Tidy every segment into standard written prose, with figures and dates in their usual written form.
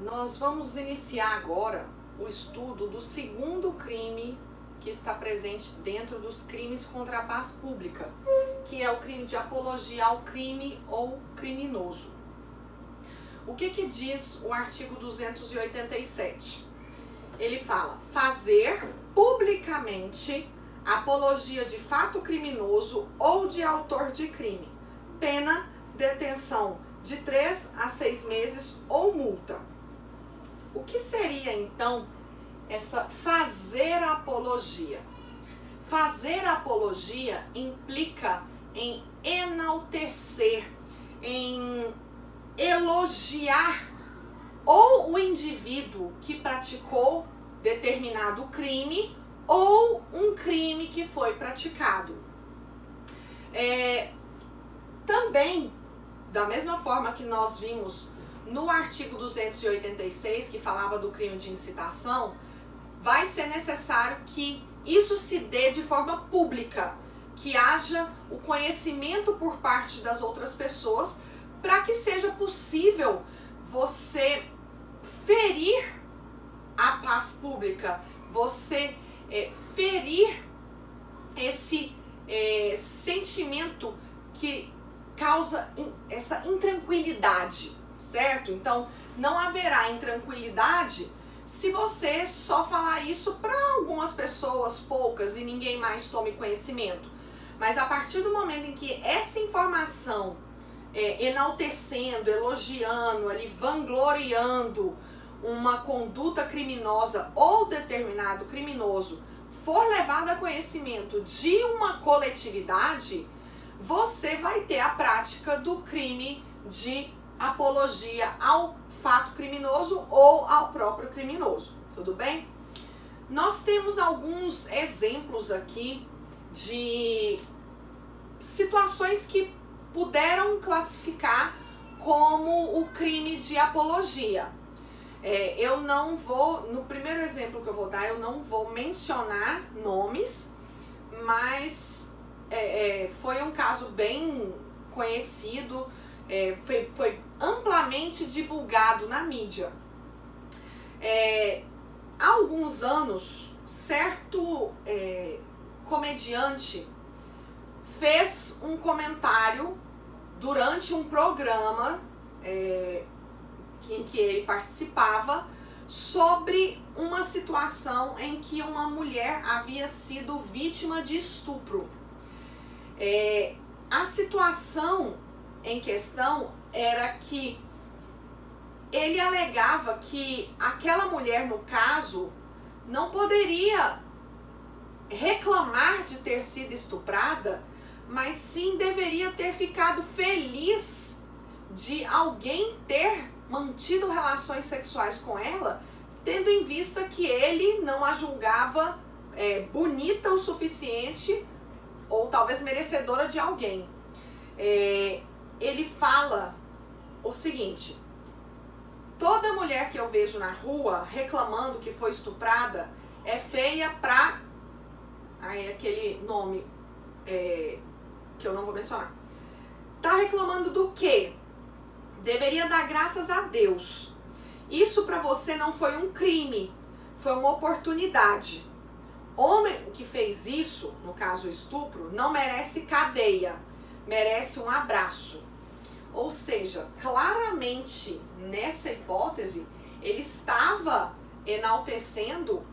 Nós vamos iniciar agora o estudo do segundo crime que está presente dentro dos crimes contra a paz pública, que é o crime de apologia ao crime ou criminoso. O que diz o artigo 287? Ele fala: fazer publicamente apologia de fato criminoso ou de autor de crime, pena detenção de 3 a 6 meses ou multa. O que seria então essa fazer apologia? Fazer apologia implica em enaltecer, em elogiar ou o indivíduo que praticou determinado crime ou um crime que foi praticado. Também, da mesma forma que nós vimos no artigo 286, que falava do crime de incitação, vai ser necessário que isso se dê de forma pública, que haja o conhecimento por parte das outras pessoas, para que seja possível você ferir a paz pública, você ferir esse sentimento que causa essa intranquilidade, certo? Então, não haverá intranquilidade se você só falar isso para algumas pessoas, poucas, e ninguém mais tome conhecimento. Mas a partir do momento em que essa informação, enaltecendo, elogiando, ali, vangloriando uma conduta criminosa ou determinado criminoso, for levada a conhecimento de uma coletividade, você vai ter a prática do crime de apologia ao fato criminoso ou ao próprio criminoso, tudo bem? Nós temos alguns exemplos aqui de situações que puderam classificar como o crime de apologia. Eu não vou, no primeiro exemplo que eu vou dar, eu não vou mencionar nomes, mas foi um caso bem conhecido, foi amplamente divulgado na mídia. Há alguns anos, certo comediante fez um comentário durante um programa em que ele participava sobre uma situação em que uma mulher havia sido vítima de estupro. A situação em questão era que ele alegava que aquela mulher, no caso, não poderia reclamar de ter sido estuprada, mas sim deveria ter ficado feliz de alguém ter mantido relações sexuais com ela, tendo em vista que ele não a julgava bonita o suficiente ou talvez merecedora de alguém. Ele fala o seguinte: toda mulher que eu vejo na rua reclamando que foi estuprada é feia pra... Aí aquele nome que eu não vou mencionar. Tá reclamando do quê? Deveria dar graças a Deus. Isso pra você não foi um crime, foi uma oportunidade. Homem que fez isso, no caso o estupro, não merece cadeia, merece um abraço. Ou seja, claramente nessa hipótese, ele estava enaltecendo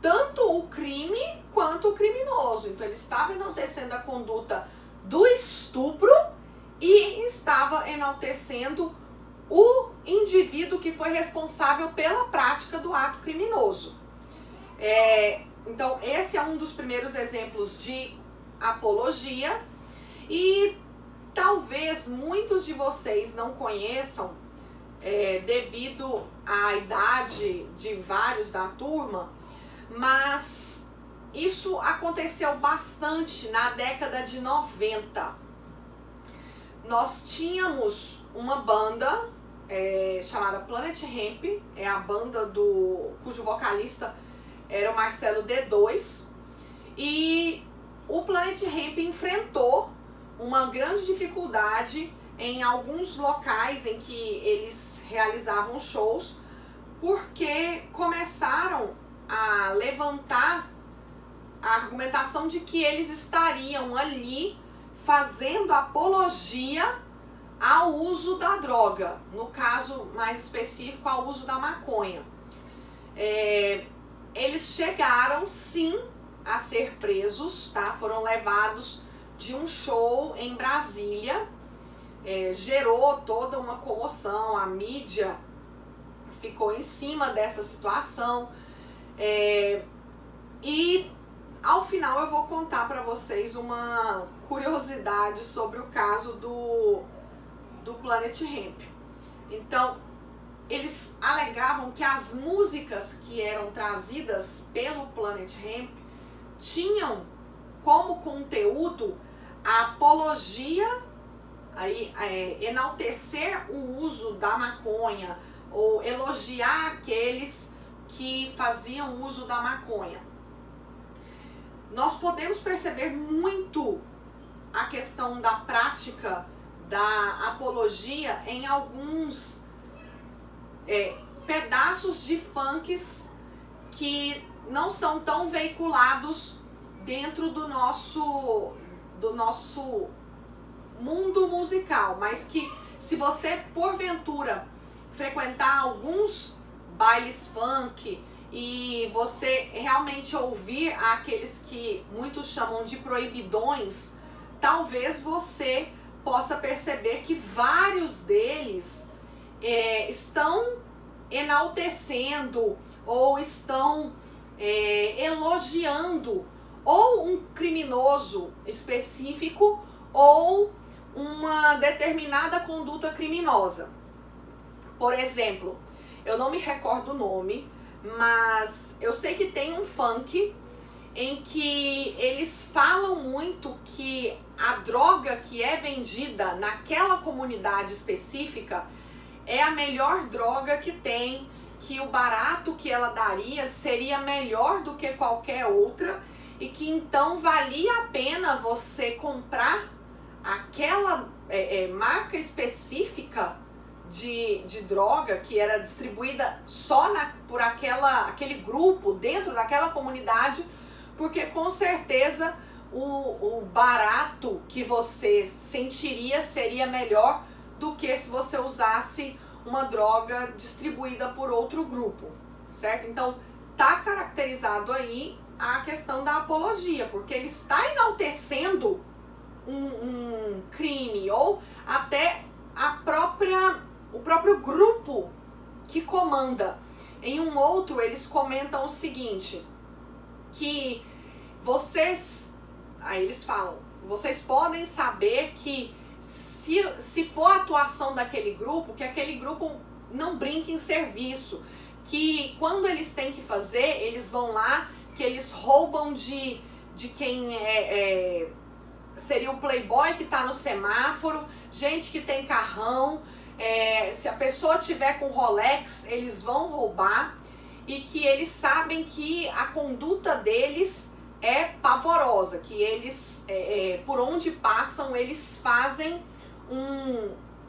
tanto o crime quanto o criminoso. Então ele estava enaltecendo a conduta do estupro e estava enaltecendo o indivíduo que foi responsável pela prática do ato criminoso. Então esse é um dos primeiros exemplos de apologia, e talvez muitos de vocês não conheçam, devido à idade de vários da turma, mas isso aconteceu bastante na década de 90. Nós tínhamos uma banda chamada Planet Hemp, é a banda cujo vocalista era o Marcelo D2, e o Planet Hemp enfrentou uma grande dificuldade em alguns locais em que eles realizavam shows, porque começaram a levantar a argumentação de que eles estariam ali fazendo apologia ao uso da droga, no caso mais específico, ao uso da maconha. Eles chegaram sim a ser presos, tá? Foram levados de um show em Brasília, gerou toda uma comoção, a mídia ficou em cima dessa situação, e ao final eu vou contar para vocês uma curiosidade sobre o caso do Planet Hemp. Então, eles alegavam que as músicas que eram trazidas pelo Planet Hemp tinham como conteúdo a apologia, enaltecer o uso da maconha ou elogiar aqueles que faziam uso da maconha. Nós podemos perceber muito a questão da prática da apologia em alguns pedaços de funks que não são tão veiculados dentro do nosso mundo musical, mas que se você porventura frequentar alguns bailes funk e você realmente ouvir aqueles que muitos chamam de proibidões, talvez você possa perceber que vários deles estão enaltecendo ou estão elogiando ou um criminoso específico ou uma determinada conduta criminosa. Por exemplo, eu não me recordo o nome, mas eu sei que tem um funk em que eles falam muito que a droga que é vendida naquela comunidade específica é a melhor droga que tem, que o barato que ela daria seria melhor do que qualquer outra e que então valia a pena você comprar aquela marca específica de droga que era distribuída só por aquele grupo dentro daquela comunidade, porque com certeza o barato que você sentiria seria melhor do que se você usasse uma droga distribuída por outro grupo, certo? Então, tá caracterizado aí a questão da apologia, porque ele está enaltecendo um crime ou até o próprio grupo que comanda. Em um outro, eles comentam o seguinte, que aí eles falam, vocês podem saber que se for a atuação daquele grupo, que aquele grupo não brinca em serviço, que quando eles têm que fazer, eles vão lá, que eles roubam de quem seria o playboy que está no semáforo, gente que tem carrão, se a pessoa tiver com Rolex, eles vão roubar, e que eles sabem que a conduta deles é pavorosa, que eles, por onde passam, eles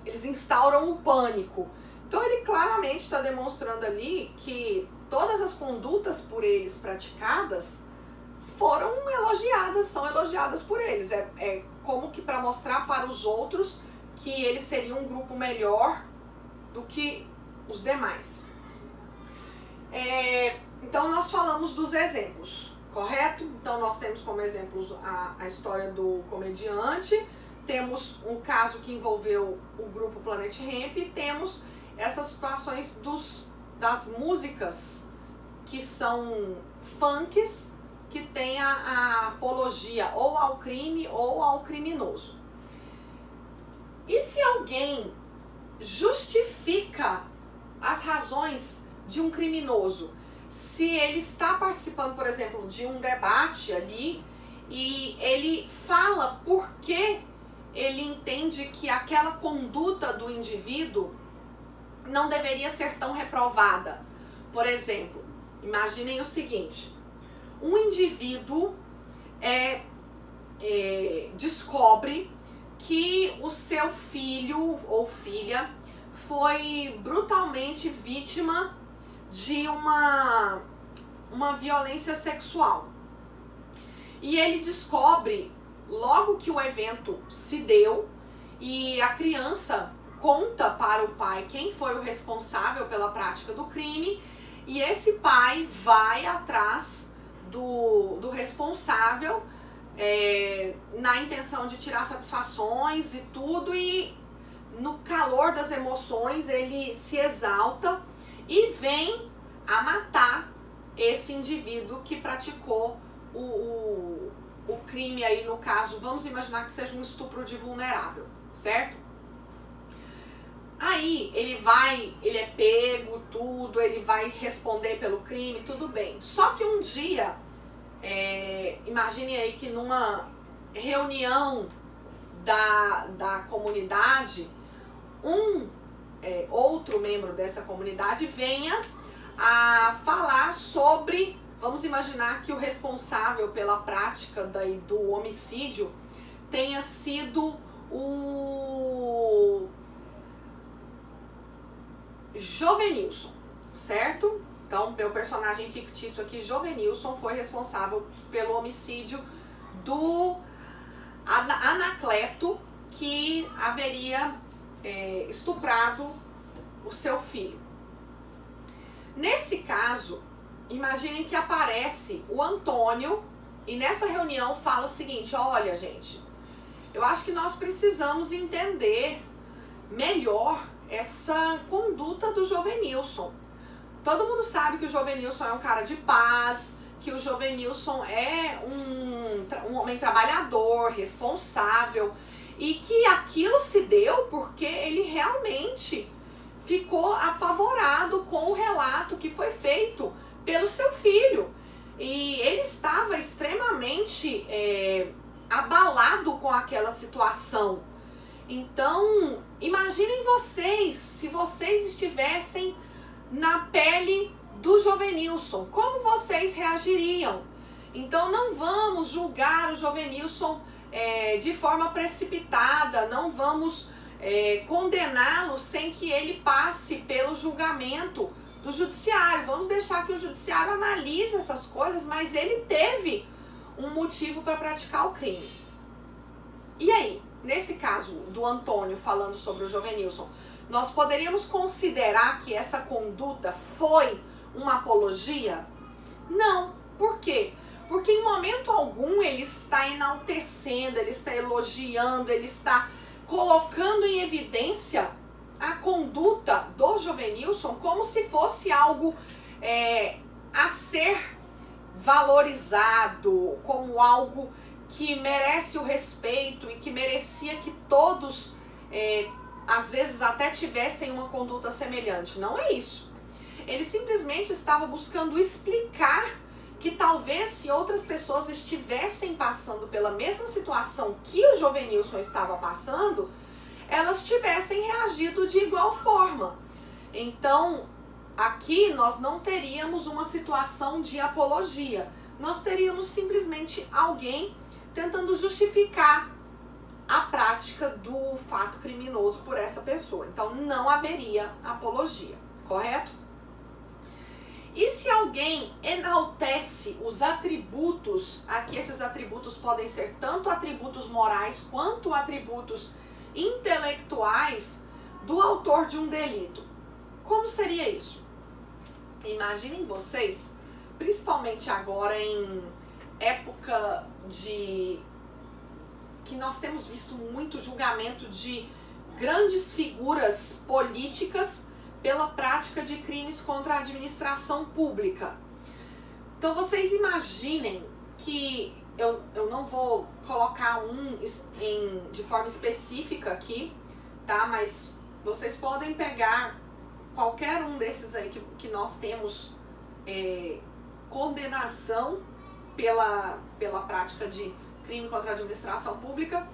eles instauram um pânico. Então ele claramente está demonstrando ali que todas as condutas por eles praticadas foram elogiadas, são elogiadas por eles. É como que para mostrar para os outros que eles seriam um grupo melhor do que os demais. Então nós falamos dos exemplos, correto? Então nós temos como exemplos a história do comediante, temos um caso que envolveu o grupo Planet Hemp, e temos essas situações das músicas que são funks, que tem a apologia ou ao crime ou ao criminoso. E se alguém justifica as razões de um criminoso, se ele está participando, por exemplo, de um debate ali e ele fala por que ele entende que aquela conduta do indivíduo não deveria ser tão reprovada. Por exemplo, imaginem o seguinte, um indivíduo descobre que o seu filho ou filha foi brutalmente vítima de uma violência sexual. E ele descobre, logo que o evento se deu, e a criança conta para o pai quem foi o responsável pela prática do crime, e esse pai vai atrás do responsável na intenção de tirar satisfações e tudo, e no calor das emoções ele se exalta e vem a matar esse indivíduo que praticou o crime aí, no caso, vamos imaginar que seja um estupro de vulnerável, certo? Aí ele é pego, tudo, ele vai responder pelo crime, tudo bem. Só que um dia, imagine aí que numa reunião da comunidade, outro membro dessa comunidade venha a falar sobre, vamos imaginar que o responsável pela prática do homicídio tenha sido o Jovenilson, certo? Então, meu personagem fictício aqui, Jovenilson, foi responsável pelo homicídio do Anacleto, que haveria estuprado o seu filho. Nesse caso, imaginem que aparece o Antônio e nessa reunião fala o seguinte: olha, gente, eu acho que nós precisamos entender melhor essa conduta do Jovenilson. Todo mundo sabe que o Jovenilson é um cara de paz, que o Jovenilson é um homem trabalhador, responsável, e que aquilo se deu porque ele realmente ficou apavorado com o relato que foi feito pelo seu filho. E ele estava extremamente abalado com aquela situação. Então, imaginem vocês, se vocês estivessem na pele do Jovenilson, como vocês reagiriam? Então, não vamos julgar o Jovenilson de forma precipitada, não vamos condená-lo sem que ele passe pelo julgamento do judiciário. Vamos deixar que o judiciário analise essas coisas, mas ele teve um motivo para praticar o crime. E aí, nesse caso do Antônio falando sobre o Jovenilson, nós poderíamos considerar que essa conduta foi uma apologia? Não. Por quê? Porque em momento algum ele está enaltecendo, ele está elogiando, ele está colocando em evidência a conduta do Jovenilson como se fosse algo a ser valorizado, como algo que merece o respeito e que merecia que todos, às vezes, até tivessem uma conduta semelhante. Não é isso. Ele simplesmente estava buscando explicar que talvez se outras pessoas estivessem passando pela mesma situação que o Jovenilson estava passando, elas tivessem reagido de igual forma. Então, aqui nós não teríamos uma situação de apologia. Nós teríamos simplesmente alguém tentando justificar a prática do fato criminoso por essa pessoa. Então, não haveria apologia, correto? E se alguém enaltece os atributos, aqui esses atributos podem ser tanto atributos morais quanto atributos intelectuais do autor de um delito. Como seria isso? Imaginem vocês, principalmente agora em época que nós temos visto muito julgamento de grandes figuras políticas pela prática de crimes contra a administração pública. Então vocês imaginem que eu não vou colocar de forma específica aqui, tá? Mas vocês podem pegar qualquer um desses aí que nós temos condenação pela prática de crime contra a administração pública,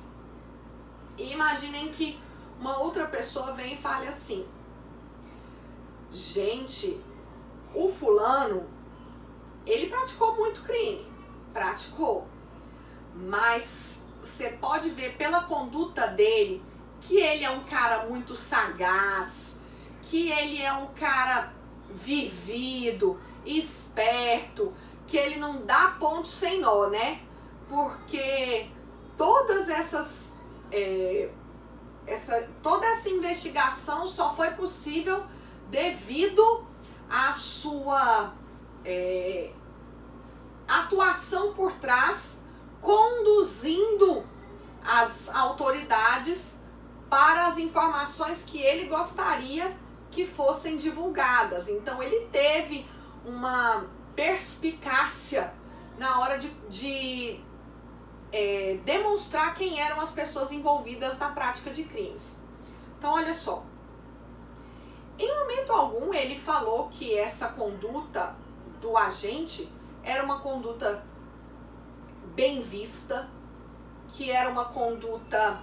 e imaginem que uma outra pessoa vem e fale assim: gente, o fulano, ele praticou muito crime, praticou, mas você pode ver pela conduta dele que ele é um cara muito sagaz, que ele é um cara vivido, esperto, que ele não dá ponto sem nó, né? Porque todas essas toda essa investigação só foi possível devido à sua atuação por trás, conduzindo as autoridades para as informações que ele gostaria que fossem divulgadas. Então ele teve uma perspicácia na hora de demonstrar quem eram as pessoas envolvidas na prática de crimes. Então olha só, em momento algum ele falou que essa conduta do agente era uma conduta bem vista, que era uma conduta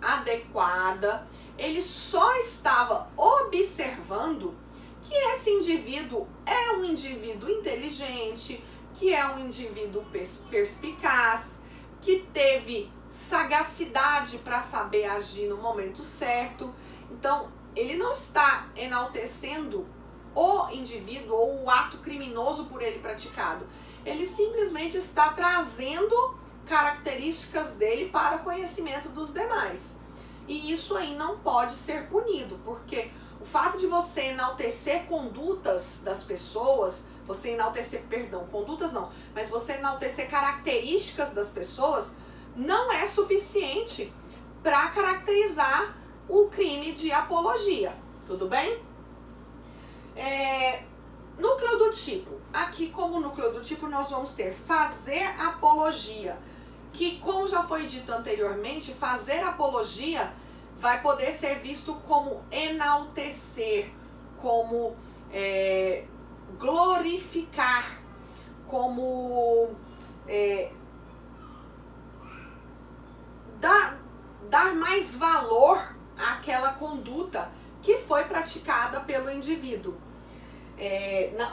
adequada. Ele só estava observando que esse indivíduo é um indivíduo inteligente, que é um indivíduo perspicaz, que teve sagacidade para saber agir no momento certo. Então, ele não está enaltecendo o indivíduo ou o ato criminoso por ele praticado. Ele simplesmente está trazendo características dele para o conhecimento dos demais. E isso aí não pode ser punido, porque o fato de você enaltecer condutas das pessoas, condutas não, mas você enaltecer características das pessoas não é suficiente para caracterizar o crime de apologia, tudo bem? Núcleo do tipo. Aqui, como núcleo do tipo, nós vamos ter fazer apologia, que, como já foi dito anteriormente, fazer apologia vai poder ser visto como enaltecer, como glorificar, como dar mais valor àquela conduta que foi praticada pelo indivíduo.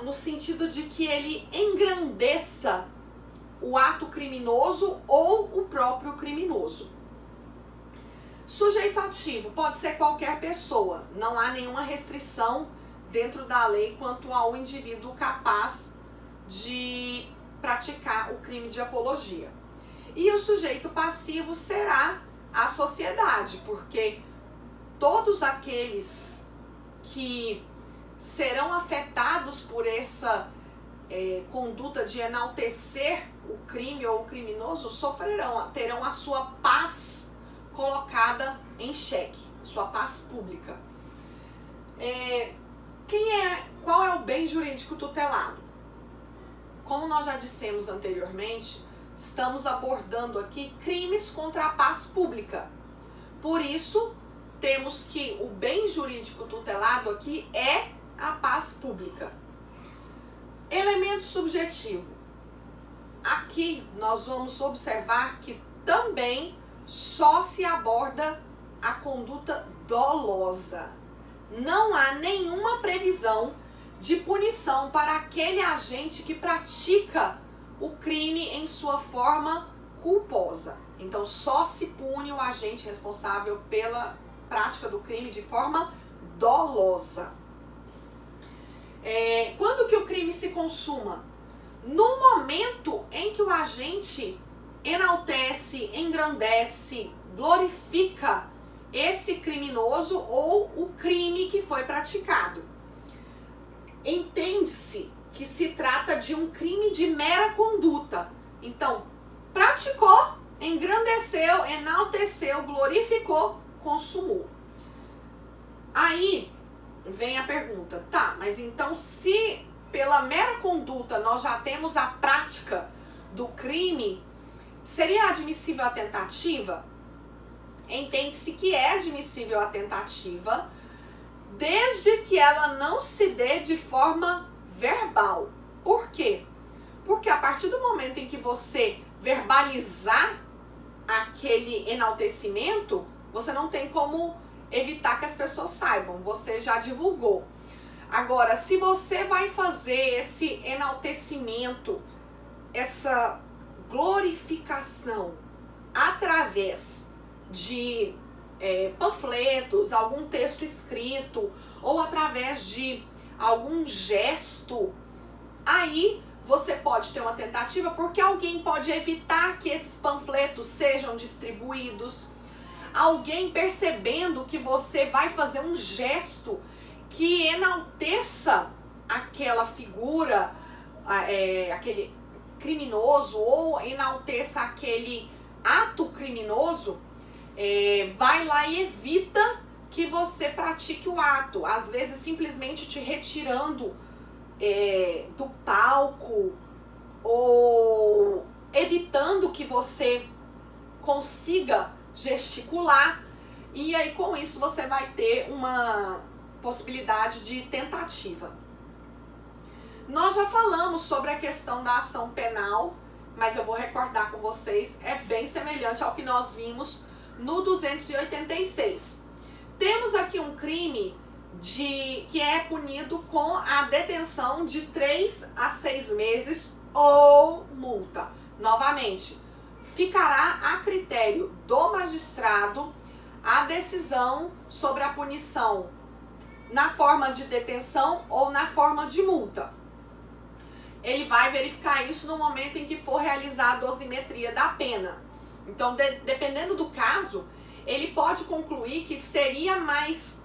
No sentido de que ele engrandeça o ato criminoso ou o próprio criminoso. Sujeito ativo pode ser qualquer pessoa, não há nenhuma restrição dentro da lei quanto ao indivíduo capaz de praticar o crime de apologia. E o sujeito passivo será a sociedade, porque todos aqueles que serão afetados por essa conduta de enaltecer o crime ou o criminoso terão a sua paz colocada em xeque, sua paz pública. Qual é o bem jurídico tutelado? Como nós já dissemos anteriormente, estamos abordando aqui crimes contra a paz pública. Por isso, temos que o bem jurídico tutelado aqui é a paz pública. Elemento subjetivo. Aqui nós vamos observar que também só se aborda a conduta dolosa. Não há nenhuma previsão de punição para aquele agente que pratica o crime em sua forma culposa. Então, só se pune o agente responsável pela prática do crime de forma dolosa. Quando que o crime se consuma? No momento em que o agente enaltece, engrandece, glorifica esse criminoso ou o crime que foi praticado. Entende-se que se trata de um crime de mera conduta. Então, praticou, engrandeceu, enalteceu, glorificou, consumou. Aí vem a pergunta, tá, mas então se pela mera conduta nós já temos a prática do crime, seria admissível a tentativa? Entende-se que é admissível a tentativa, desde que ela não se dê de forma verbal. Por quê? Porque a partir do momento em que você verbalizar aquele enaltecimento, você não tem como evitar que as pessoas saibam, você já divulgou. Agora, se você vai fazer esse enaltecimento, essa glorificação através de panfletos, algum texto escrito ou através de algum gesto, aí você pode ter uma tentativa, porque alguém pode evitar que esses panfletos sejam distribuídos. Alguém percebendo que você vai fazer um gesto que enalteça aquela figura, aquele criminoso, ou enalteça aquele ato criminoso, vai lá e evita que você pratique o ato. Às vezes simplesmente te retirando do palco, ou evitando que você consiga gesticular, e aí com isso você vai ter uma possibilidade de tentativa. Nós já falamos sobre a questão da ação penal, mas eu vou recordar com vocês, é bem semelhante ao que nós vimos no 286. Temos aqui um crime que é punido com a detenção de 3 a 6 meses ou multa. Novamente, ficará a critério do magistrado a decisão sobre a punição na forma de detenção ou na forma de multa. Ele vai verificar isso no momento em que for realizar a dosimetria da pena. Então, dependendo do caso, ele pode concluir que seria mais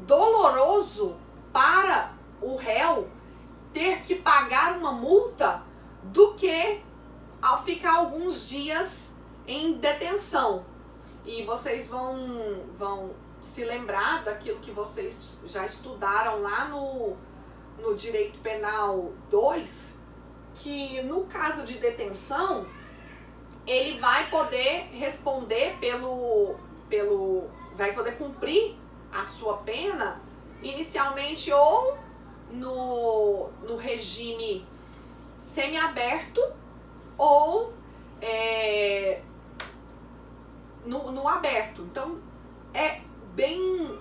doloroso para o réu ter que pagar uma multa do que ao ficar alguns dias em detenção. E vocês vão se lembrar daquilo que vocês já estudaram lá no Direito Penal 2, que no caso de detenção, ele vai poder responder vai poder cumprir a sua pena inicialmente ou no regime semiaberto ou no aberto. Então é bem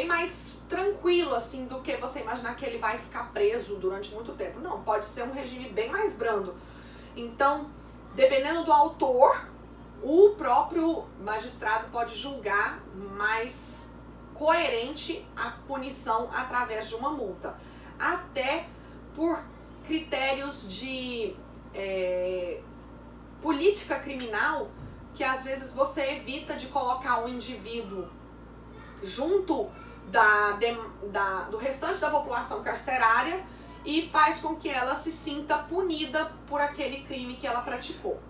mais tranquilo assim do que você imaginar que ele vai ficar preso durante muito tempo. Não, pode ser um regime bem mais brando. Então, dependendo do autor, o próprio magistrado pode julgar mais coerente a punição através de uma multa, até por critérios de política criminal, que às vezes você evita de colocar um indivíduo junto do restante da população carcerária e faz com que ela se sinta punida por aquele crime que ela praticou.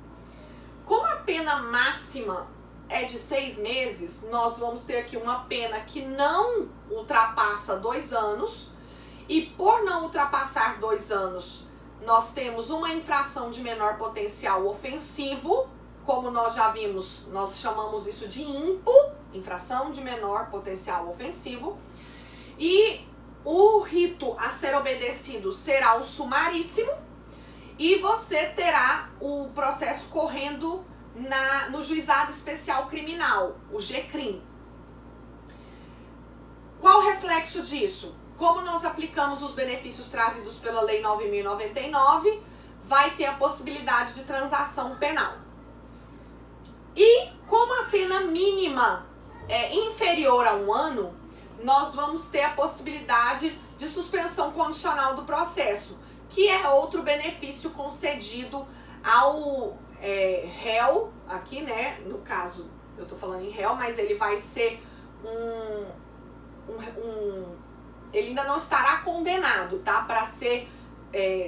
Como a pena máxima é de 6 meses, nós vamos ter aqui uma pena que não ultrapassa 2 anos, e por não ultrapassar 2 anos, nós temos uma infração de menor potencial ofensivo, como nós já vimos, nós chamamos isso de IMPO, infração de menor potencial ofensivo, e o rito a ser obedecido será o sumaríssimo, e você terá o processo correndo no Juizado Especial Criminal, o GCRIM. Qual o reflexo disso? Como nós aplicamos os benefícios trazidos pela Lei 9.099, vai ter a possibilidade de transação penal. E como a pena mínima é inferior a 1 ano, nós vamos ter a possibilidade de suspensão condicional do processo, que é outro benefício concedido ao réu, aqui, né, no caso, eu tô falando em réu, mas ele vai ser ele ainda não estará condenado, tá? Para ser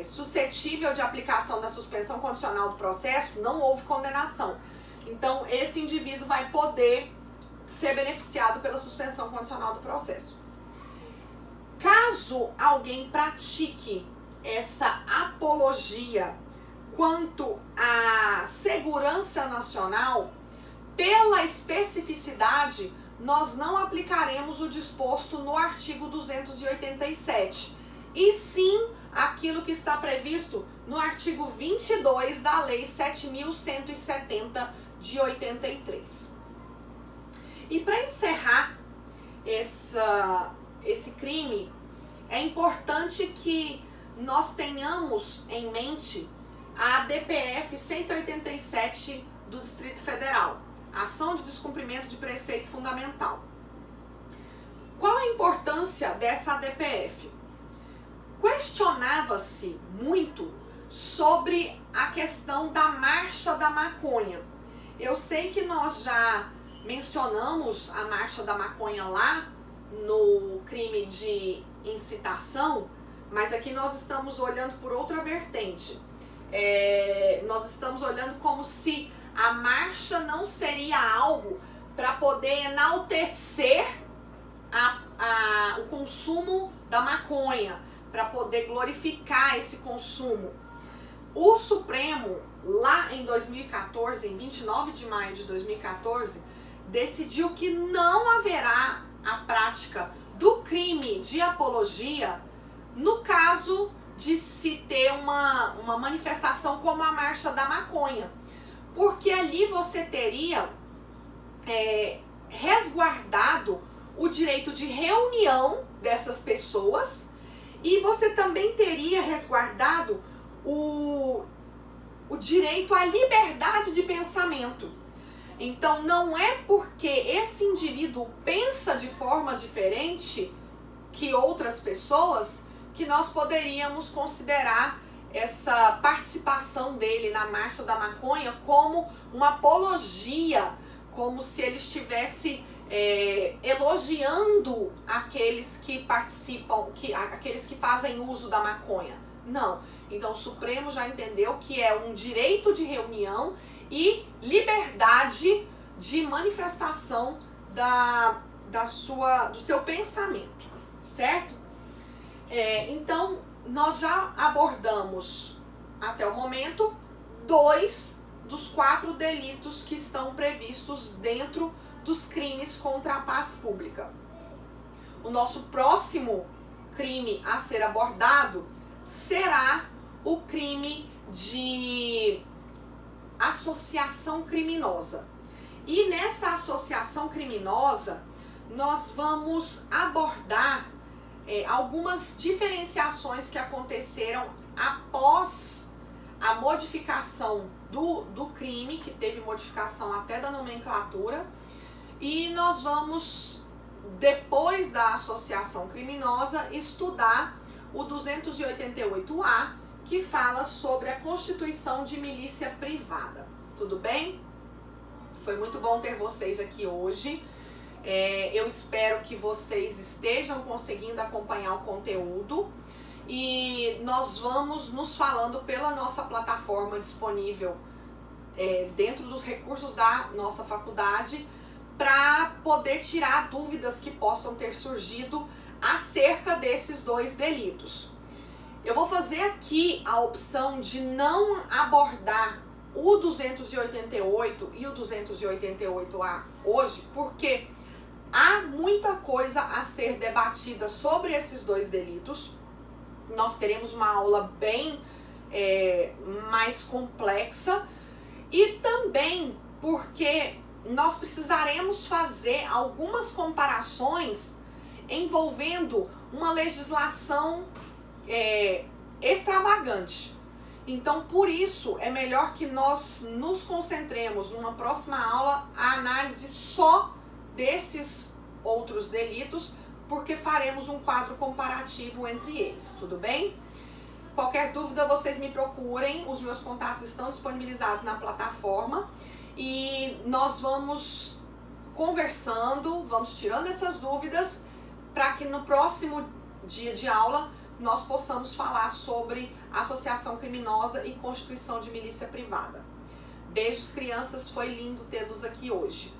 suscetível de aplicação da suspensão condicional do processo, não houve condenação. Então, esse indivíduo vai poder ser beneficiado pela suspensão condicional do processo. Caso alguém pratique essa apologia quanto à segurança nacional, pela especificidade, nós não aplicaremos o disposto no artigo 287, e sim aquilo que está previsto no artigo 22 da Lei 7.170 de 83. E para encerrar esse crime, é importante que nós tenhamos em mente a DPF 187 do Distrito Federal, Ação de Descumprimento de Preceito Fundamental. Qual a importância dessa ADPF? Questionava-se muito sobre a questão da Marcha da Maconha. Eu sei que nós já mencionamos a Marcha da Maconha lá no crime de incitação, mas aqui nós estamos olhando por outra vertente. Nós estamos olhando como se a marcha não seria algo para poder enaltecer o consumo da maconha, para poder glorificar esse consumo. O Supremo, lá em 2014, em 29 de maio de 2014, decidiu que não haverá a prática do crime de apologia no caso de se ter uma manifestação como a Marcha da Maconha, porque ali você teria resguardado o direito de reunião dessas pessoas e você também teria resguardado o direito à liberdade de pensamento. Então não é porque esse indivíduo pensa de forma diferente que outras pessoas que nós poderíamos considerar essa participação dele na Marcha da Maconha como uma apologia, como se ele estivesse elogiando aqueles que participam, aqueles que fazem uso da maconha. Não. Então o Supremo já entendeu que é um direito de reunião e liberdade de manifestação do seu pensamento, certo? Então nós já abordamos até o momento 2 dos 4 delitos que estão previstos dentro dos crimes contra a paz pública. O nosso próximo crime a ser abordado será o crime de associação criminosa. E nessa associação criminosa, nós vamos abordar algumas diferenciações que aconteceram após a modificação do crime, que teve modificação até da nomenclatura, e nós vamos, depois da associação criminosa, estudar o 288A, que fala sobre a constituição de milícia privada. Tudo bem? Foi muito bom ter vocês aqui hoje. Eu espero que vocês estejam conseguindo acompanhar o conteúdo e nós vamos nos falando pela nossa plataforma disponível dentro dos recursos da nossa faculdade para poder tirar dúvidas que possam ter surgido acerca desses 2 delitos. Eu vou fazer aqui a opção de não abordar o 288 e o 288A hoje, porque há muita coisa a ser debatida sobre esses 2 delitos. Nós teremos uma aula bem mais complexa e também porque nós precisaremos fazer algumas comparações envolvendo uma legislação extravagante. Então, por isso, é melhor que nós nos concentremos numa próxima aula a análise só desses outros delitos, porque faremos um quadro comparativo entre eles, tudo bem? Qualquer dúvida, vocês me procurem, os meus contatos estão disponibilizados na plataforma e nós vamos conversando, vamos tirando essas dúvidas para que no próximo dia de aula nós possamos falar sobre associação criminosa e constituição de milícia privada. Beijos, crianças, foi lindo tê-los aqui hoje.